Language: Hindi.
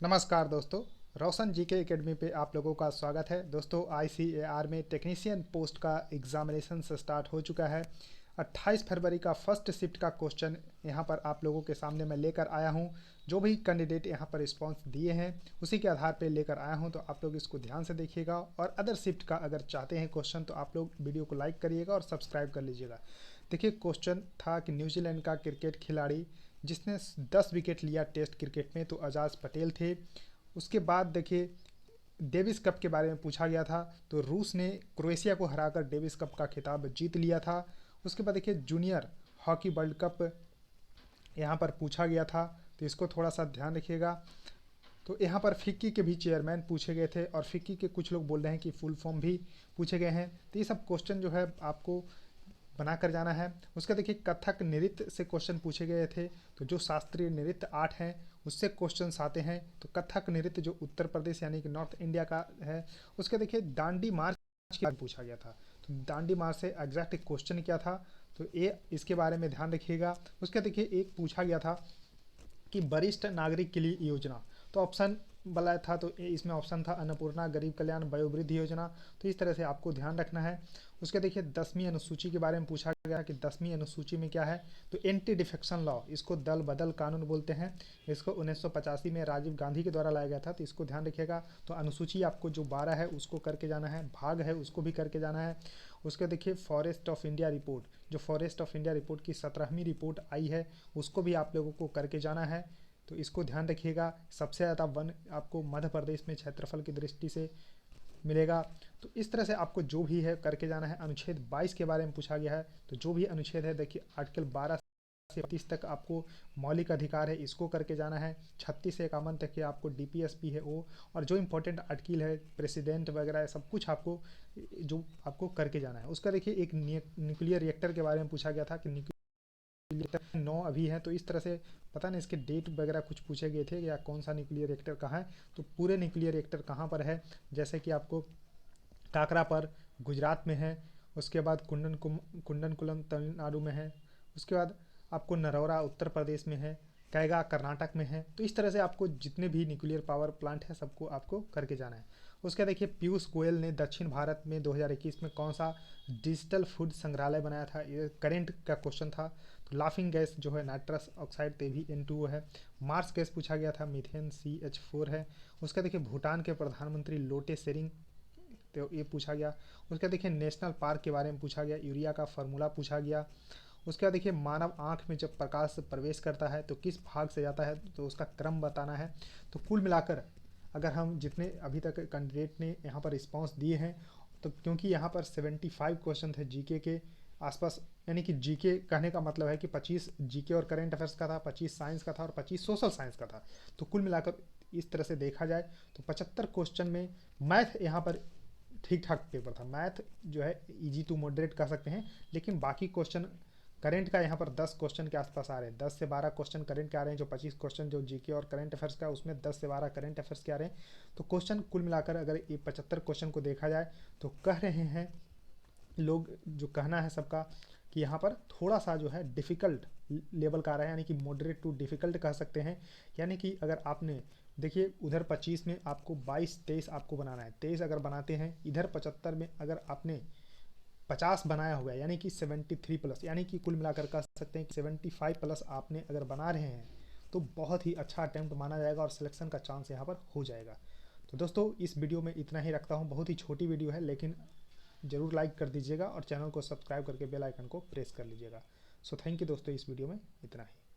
नमस्कार दोस्तों। रोशन जीके एकेडमी पे आप लोगों का स्वागत है। दोस्तों आईसीएआर में टेक्नीशियन पोस्ट का एग्जामिनेशन स्टार्ट हो चुका है। 28 फरवरी का फर्स्ट शिफ्ट का क्वेश्चन यहाँ पर आप लोगों के सामने मैं लेकर आया हूँ। जो भी कैंडिडेट यहाँ पर रिस्पांस दिए हैं उसी के आधार पे लेकर आया हूँ, तो आप लोग इसको ध्यान से देखिएगा। और अदर शिफ्ट का अगर चाहते हैं क्वेश्चन तो आप लोग वीडियो को लाइक करिएगा और सब्सक्राइब कर लीजिएगा। देखिए, क्वेश्चन था कि न्यूजीलैंड का क्रिकेट खिलाड़ी जिसने 10 विकेट लिया टेस्ट क्रिकेट में, तो अजाज पटेल थे। उसके बाद देखिए, डेविस कप के बारे में पूछा गया था, तो रूस ने क्रोएशिया को हराकर डेविस कप का खिताब जीत लिया था। उसके बाद देखिए, जूनियर हॉकी वर्ल्ड कप यहाँ पर पूछा गया था, तो इसको थोड़ा सा ध्यान रखिएगा। तो यहाँ पर फिक्की के भी चेयरमैन पूछे गए थे और फिक्की के कुछ लोग बोल रहे हैं कि फुल फॉर्म भी पूछे गए हैं। तो ये सब क्वेश्चन जो है आपको बना कर जाना है। उसका देखिए, कथक नृत्य से क्वेश्चन पूछे गए थे, तो जो शास्त्रीय नृत्य आर्ट हैं उससे क्वेश्चंस आते हैं। तो कथक नृत्य जो उत्तर प्रदेश यानी कि नॉर्थ इंडिया का है। उसका देखिए, दांडी मार्च के बारे में पूछा गया था, तो दांडी मार्च से एग्जैक्ट क्वेश्चन क्या था, तो ये इसके बारे में ध्यान रखिएगा। उसका देखिए, एक पूछा गया था कि वरिष्ठ नागरिक के लिए योजना, तो ऑप्शन वाला था, तो इसमें ऑप्शन था अन्नपूर्णा गरीब कल्याण वयोवृद्धि योजना। तो इस तरह से आपको ध्यान रखना है। उसके देखिए, 10वीं अनुसूची के बारे में पूछा गया कि 10वीं अनुसूची में क्या है, तो एंटी डिफेक्शन लॉ, इसको दल बदल कानून बोलते हैं। इसको 1985 में राजीव गांधी के द्वारा लाया गया था, तो इसको ध्यान रखिएगा। तो अनुसूची आपको जो 12 है उसको करके जाना है, भाग है उसको भी करके जाना है। उसके देखिए, फॉरेस्ट ऑफ इंडिया रिपोर्ट, जो फॉरेस्ट ऑफ इंडिया रिपोर्ट की 17वीं रिपोर्ट आई है उसको भी आप लोगों को करके जाना है। तो इसको ध्यान रखिएगा। सबसे ज़्यादा वन आपको मध्य प्रदेश में क्षेत्रफल की दृष्टि से मिलेगा। तो इस तरह से आपको जो भी है करके जाना है। अनुच्छेद 22 के बारे में पूछा गया है, तो जो भी अनुच्छेद है देखिए, आर्टिकल 12 से 35 तक आपको मौलिक अधिकार है, इसको करके जाना है। 36 से 51 तक के आपको डीपीएसपी है वो, और जो इंपॉर्टेंट आर्टिकल है प्रेसिडेंट वगैरह सब कुछ आपको जो आपको करके जाना है। उसका देखिए, एक न्यूक्लियर रिएक्टर के बारे में पूछा गया था कि 9 अभी है, तो इस तरह से पता नहीं इसके डेट वगैरह कुछ पूछे गए थे या कौन सा न्यूक्लियर रिएक्टर कहाँ है। तो पूरे न्यूक्लियर रिएक्टर कहाँ पर है, जैसे कि आपको काकरा पर गुजरात में है। उसके बाद कुंडनकुलम तमिलनाडु में है। उसके बाद आपको नरौरा उत्तर प्रदेश में है। कैगा कर्नाटक में है। तो इस तरह से आपको जितने भी न्यूक्लियर पावर प्लांट है सबको आपको करके जाना है। उसका देखिए, पीयूष गोयल ने दक्षिण भारत में 2021 में कौन सा डिजिटल फूड संग्रहालय बनाया था, ये करेंट का क्वेश्चन था। तो लाफिंग गैस जो है नाइट्रस ऑक्साइड तेवी N2O है। मार्स गैस पूछा गया था, मीथेन CH4 है। उसका देखिए, भूटान के प्रधानमंत्री लोटे शेरिंग, तो ये पूछा गया। उसका देखिए, नेशनल पार्क के बारे में पूछा गया, यूरिया का फार्मूला पूछा गया। उसके बाद देखिए, मानव आँख में जब प्रकाश प्रवेश करता है तो किस भाग से जाता है, तो उसका क्रम बताना है। तो कुल मिलाकर अगर हम जितने अभी तक कैंडिडेट ने यहाँ पर रिस्पांस दिए हैं, तो क्योंकि यहाँ पर 75 क्वेश्चन थे जीके के आसपास, यानी कि जीके कहने का मतलब है कि 25 जीके और करंट अफेयर्स का था, 25 साइंस का था और 25 सोशल साइंस का था। तो कुल मिलाकर इस तरह से देखा जाए तो 75 क्वेश्चन में मैथ यहाँ पर ठीक ठाक पेपर था। मैथ जो है इजी टू मॉडरेट कह सकते हैं, लेकिन बाकी क्वेश्चन करंट का यहाँ पर 10 क्वेश्चन के आसपास आ रहे हैं। 10 से 12 क्वेश्चन करंट के आ रहे हैं, जो 25 क्वेश्चन जो जीके और करंट अफेयर्स का उसमें 10 से 12 करंट अफेयर्स के आ रहे हैं। तो क्वेश्चन कुल मिलाकर अगर ये 75 क्वेश्चन को देखा जाए तो कह रहे हैं लोग, जो कहना है सबका, कि यहाँ पर थोड़ा सा जो है डिफ़िकल्ट लेवल का आ रहा है, यानी कि मॉडरेट टू डिफ़िकल्ट कह सकते हैं। यानी कि अगर आपने देखिए, उधर 25 में आपको 22-23 आपको बनाना है, 23 अगर बनाते हैं, इधर 75 में अगर आपने 50 बनाया हुआ है, यानी कि 73 प्लस, यानी कि कुल मिलाकर कह सकते हैं कि 75 प्लस आपने अगर बना रहे हैं तो बहुत ही अच्छा अटैम्प्ट माना जाएगा और सिलेक्शन का चांस यहाँ पर हो जाएगा। तो दोस्तों, इस वीडियो में इतना ही रखता हूँ। बहुत ही छोटी वीडियो है, लेकिन ज़रूर लाइक कर दीजिएगा और चैनल को सब्सक्राइब करके बेल आइकन को प्रेस कर लीजिएगा। सो थैंक यू दोस्तों, इस वीडियो में इतना ही।